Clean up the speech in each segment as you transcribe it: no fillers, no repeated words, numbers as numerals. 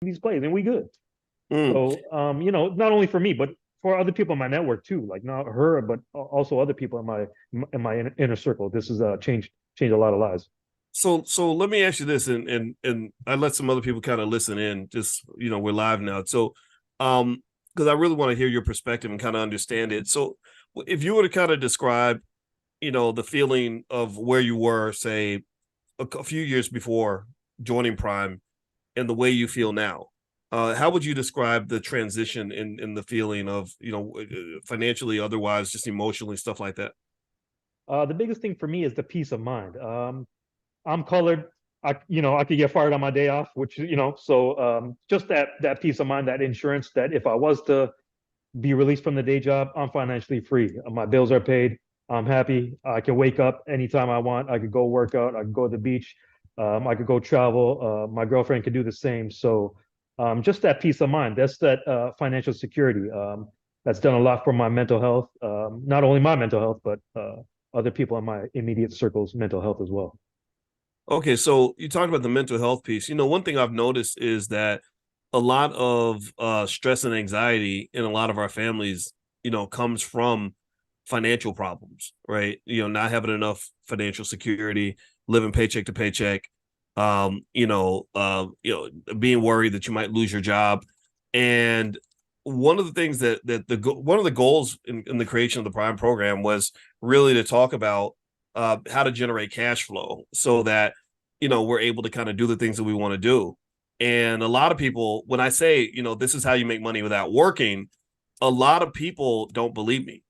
these plays and we good. Mm. So, not only for me, but for other people in my network too, like not her, but also other people in my inner circle. This is changed a lot of lives. So let me ask you this, and I let some other people kind of listen in. Just we're live now, so because I really want to hear your perspective and kind of understand it. So if you were to kind of describe, the feeling of where you were, say, a few years before joining Prime, and the way you feel now, how would you describe the transition in the feeling of financially, otherwise, just emotionally, stuff like that? The biggest thing for me is the peace of mind. I'm colored. I could get fired on my day off, which so just that peace of mind, that insurance, that if I was to be released from the day job, I'm financially free. My bills are paid. I'm happy. I can wake up anytime I want. I could go work out. I could go to the beach. I could go travel. My girlfriend could do the same. So just that peace of mind. That's that financial security. That's done a lot for my mental health. Not only my mental health, but other people in my immediate circle's mental health as well. Okay, so you talked about the mental health piece. One thing I've noticed is that a lot of stress and anxiety in a lot of our families, comes from financial problems, right? Not having enough financial security, living paycheck to paycheck, being worried that you might lose your job. And one of the things one of the goals in the creation of the Prime program was really to talk about how to generate cash flow so that we're able to kind of do the things that we want to do. And a lot of people, when I say this is how you make money without working, a lot of people don't believe me.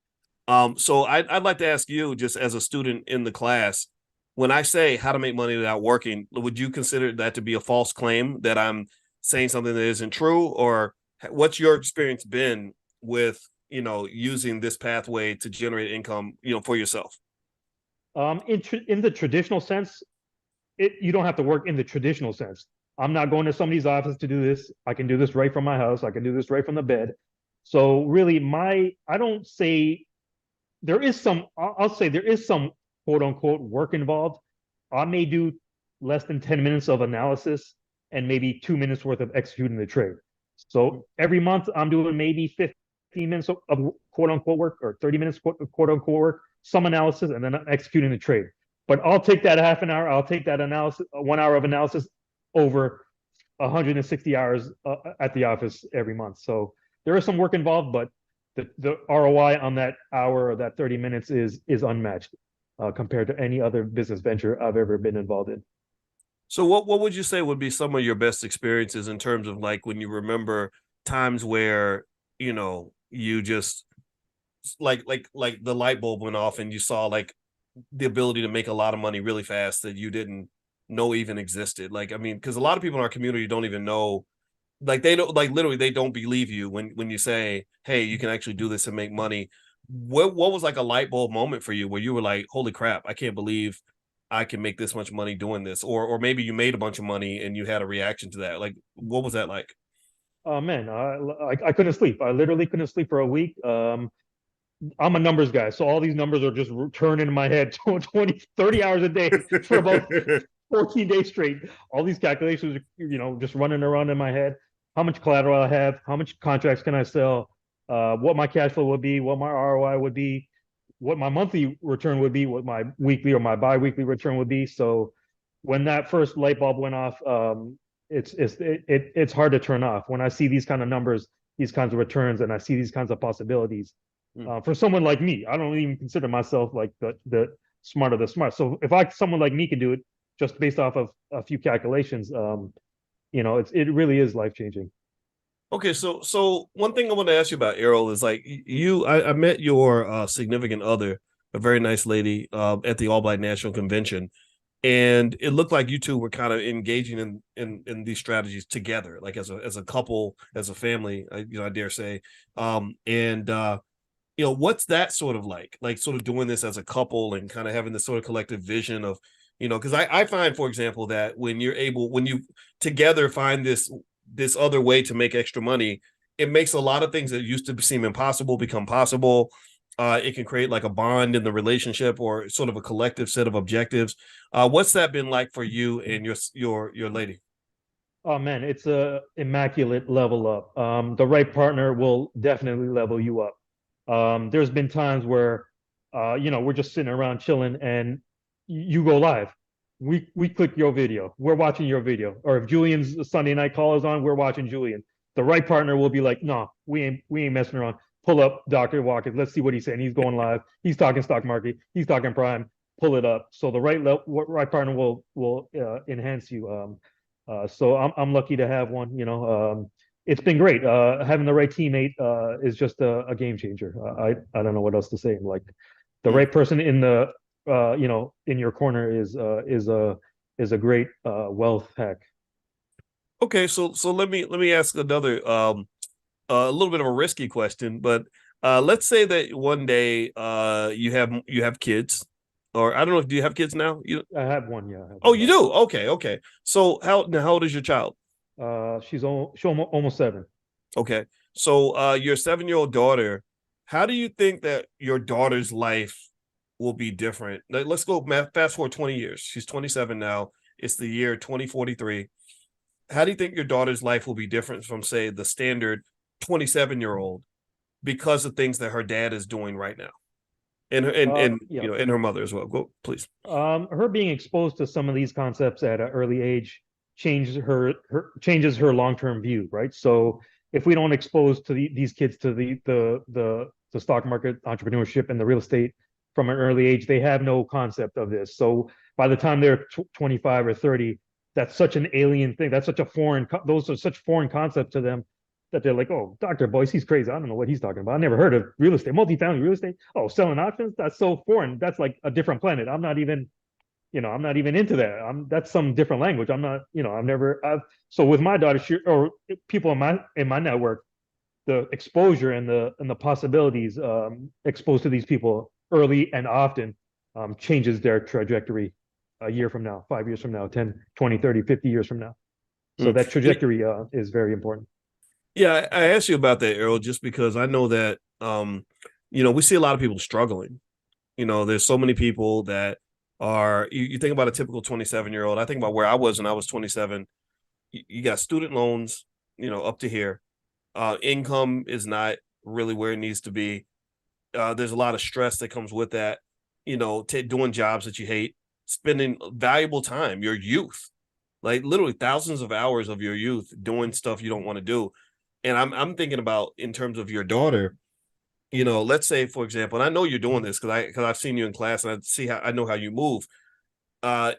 So I'd like to ask you, just as a student in the class, when I say how to make money without working, would you consider that to be a false claim, that I'm saying something that isn't true? Or what's your experience been with using this pathway to generate income for yourself? In the traditional sense, you don't have to work in the traditional sense. I'm not going to somebody's office to do this. I can do this right from my house. I can do this right from the bed. So really, I don't say there is some. I'll say there is some quote unquote work involved. I may do less than 10 minutes of analysis and maybe 2 minutes worth of executing the trade. So every month I'm doing maybe 15 minutes of quote unquote work, or 30 minutes quote unquote work, some analysis, and then I'm executing the trade. But I'll take that half an hour. I'll take that analysis, 1 hour of analysis, over 160 hours at the office every month. So there is some work involved, but the ROI on that hour or that 30 minutes is unmatched compared to any other business venture I've ever been involved in. So what would you say would be some of your best experiences in terms of, like, when you remember times where, you just like the light bulb went off and you saw like the ability to make a lot of money really fast that you didn't know even existed? Like, I mean, because a lot of people in our community don't even know, like, they don't, like, literally they don't believe you when you say, hey, you can actually do this and make money. What was like a light bulb moment for you where you were like, holy crap, I can't believe I can make this much money doing this? Or maybe you made a bunch of money and you had a reaction to that. Like, what was that like? Oh man, I couldn't sleep. I literally couldn't sleep for a week. I'm a numbers guy, so all these numbers are just turning in my head 20, 30 hours a day for about 14 days straight. All these calculations, just running around in my head. How much collateral I have, how much contracts can I sell, what my cash flow would be, what my ROI would be, what my monthly return would be, what my weekly or my bi-weekly return would be. So when that first light bulb went off, it's hard to turn off. When I see these kind of numbers, these kinds of returns, and I see these kinds of possibilities, Mm. for someone like me, I don't even consider myself like the smart of the smart. So if someone like me can do it just based off of a few calculations, it really is life changing. Okay, so one thing I want to ask you about, Errol, is like, I met your significant other, a very nice lady, at the All Black National Convention, and it looked like you two were kind of engaging in these strategies together, like as a couple, as a family, I dare say. And what's that sort of like sort of doing this as a couple and kind of having this sort of collective vision of, because I find, for example, that when you together find this other way to make extra money, it makes a lot of things that used to seem impossible become possible. It can create like a bond in the relationship, or sort of a collective set of objectives. What's that been like for you and your lady? Oh man, it's a immaculate level up. The right partner will definitely level you up. There's been times where, we're just sitting around chilling, and you go live. We click your video. We're watching your video. Or if Julian's Sunday night call is on, we're watching Julian. The right partner will be like, no, we ain't messing around. Pull up Dr. Watkins. Let's see what he's saying. He's going live. He's talking stock market. He's talking prime. Pull it up. So the right partner will enhance you. So I'm lucky to have one. It's been great. Having the right teammate is just a game changer. I don't know what else to say. Like the right person in the in your corner is a great wealth hack. Okay, so let me ask another a little bit of a risky question, but let's say that one day you have kids, or I don't know if do you have kids now? I have one. Yeah, I have Oh, one you daughter. do? Okay. So how old is your child? Almost 7. Okay. So your 7-year-old daughter, how do you think that your daughter's life will be different? Let's go fast forward 20 years. She's 27 now. It's the year 2043. How do you think your daughter's life will be different from, say, the standard 27-year-old because of things that her dad is doing right now? And Yeah. and her mother as well. Go, please. Her being exposed to some of these concepts at an early age changes her long-term view, right? So if we don't expose these kids to the stock market, entrepreneurship, and the real estate from an early age, they have no concept of this. So by the time they're 25 or 30, that's such an alien thing. That's such a those are such foreign concepts to them that they're like, oh, Dr. Boyce, he's crazy. I don't know what he's talking about. I never heard of real estate, multifamily real estate. Oh, selling options? That's so foreign. That's like a different planet. I'm not even into that. That's some different language. I'm not, so with my daughter, or people in my network, the exposure and the possibilities exposed to these people early and often changes their trajectory a year from now, 5 years from now, 10, 20, 30, 50 years from now. So that trajectory is very important. Yeah, I asked you about that, Errol, just because I know that we see a lot of people struggling. There's so many people that are you think about a typical 27-year-old. I think about where I was when I was 27. You got student loans, up to here. Income is not really where it needs to be. There's a lot of stress that comes with that, doing jobs that you hate, spending valuable time, your youth, like literally thousands of hours of your youth doing stuff you don't want to do. And I'm thinking about in terms of your daughter, let's say, for example, and I know you're doing this because I've seen you in class and I know how you move.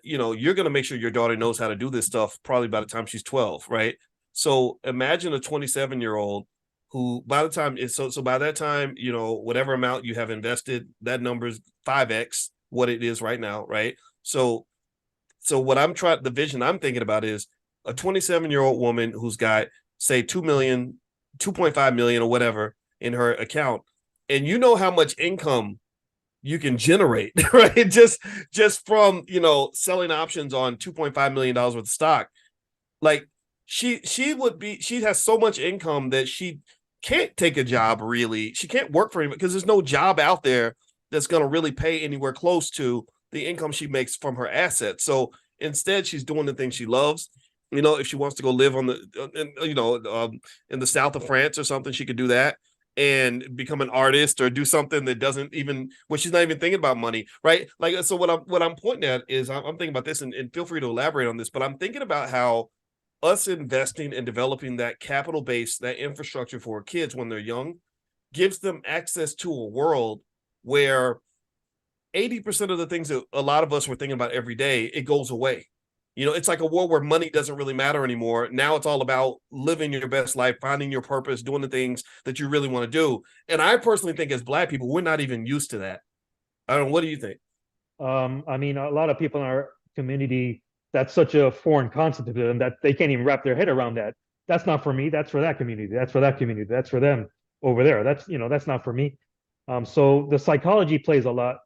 You're gonna make sure your daughter knows how to do this stuff probably by the time she's 12, right? So imagine a 27-year-old who by the time is so by that time, whatever amount you have invested, that number is 5x what it is right now, right? So what the vision I'm thinking about is a 27-year-old woman who's got, say, 2 million, 2.5 million or whatever in her account, and you know how much income you can generate, right? Just from, selling options on $2.5 million worth of stock. Like she has so much income that she can't take a job really. She can't work for anybody because there's no job out there that's going to really pay anywhere close to the income she makes from her assets. So instead, she's doing the things she loves. If she wants to go live in the south of France or something, she could do that and become an artist or do something that doesn't even where she's not even thinking about money, right? Like, so what I'm pointing at is I'm thinking about this, and feel free to elaborate on this, but I'm thinking about how us investing and developing that capital base, that infrastructure for kids when they're young, gives them access to a world where 80% of the things that a lot of us were thinking about every day, it goes away. It's like a world where money doesn't really matter anymore. Now it's all about living your best life, finding your purpose, doing the things that you really want to do. And I personally think as Black people, we're not even used to that. I don't know. What do you think? I mean, a lot of people in our community, that's such a foreign concept to them that they can't even wrap their head around that. That's not for me. That's for that community. That's for that community. That's for them over there. That's not for me. So the psychology plays or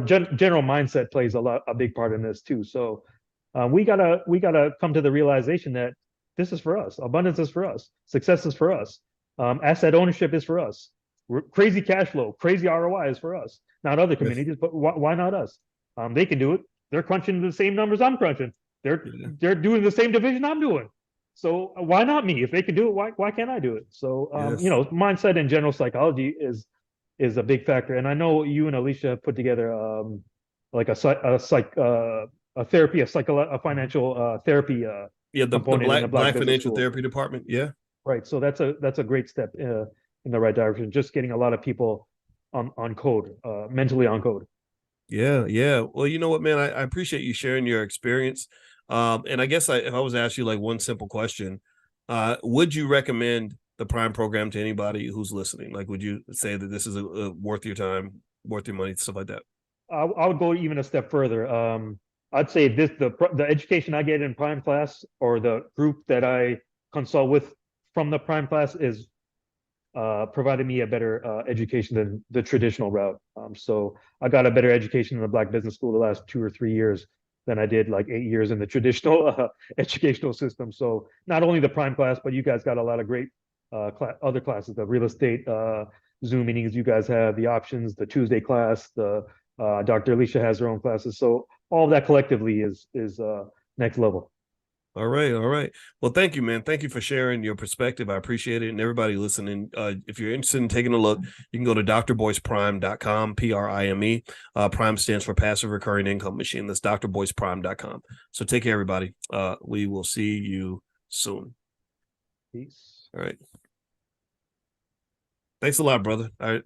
general mindset plays a big part in this too. So we gotta come to the realization that this is for us. Abundance is for us. Success is for us. Asset ownership is for us. Crazy cash flow, crazy ROI is for us. Not other Yes. communities, but why not us? They can do it. They're crunching the same numbers I'm crunching. They're doing the same division I'm doing. So why not me? If they can do it, why can't I do it? So Yes. mindset and general psychology is a big factor. And I know you and Alicia have put together like a therapy, a financial therapy Yeah, the component in the Black Black Business Financial School. Therapy Department. Yeah. Right. So that's a great step in the right direction. Just getting a lot of people on code, mentally on code. Yeah, yeah. Well, you know what, man, I appreciate you sharing your experience. And I guess if I was to ask you like one simple question, would you recommend the Prime program to anybody who's listening? Like, would you say that this is a worth your time, worth your money, stuff like that? I would go even a step further. I'd say the education I get in Prime class or the group that I consult with from the Prime class is provided me a better education than the traditional route. So I got a better education in the Black Business School the last 2 or 3 years than I did like 8 years in the traditional educational system. So not only the Prime class, but you guys got a lot of great other classes, the real estate Zoom meetings you guys have, the options, the Tuesday class, the Dr. Alicia has her own classes. So all of that collectively is next level. All right, all right. Well, thank you, man. Thank you for sharing your perspective. I appreciate it. And everybody listening, if you're interested in taking a look, you can go to drboyceprime.com, Prime. Prime stands for Passive Recurring Income Machine. That's drboyceprime.com. So take care, everybody. We will see you soon. Peace. All right. Thanks a lot, brother. All right.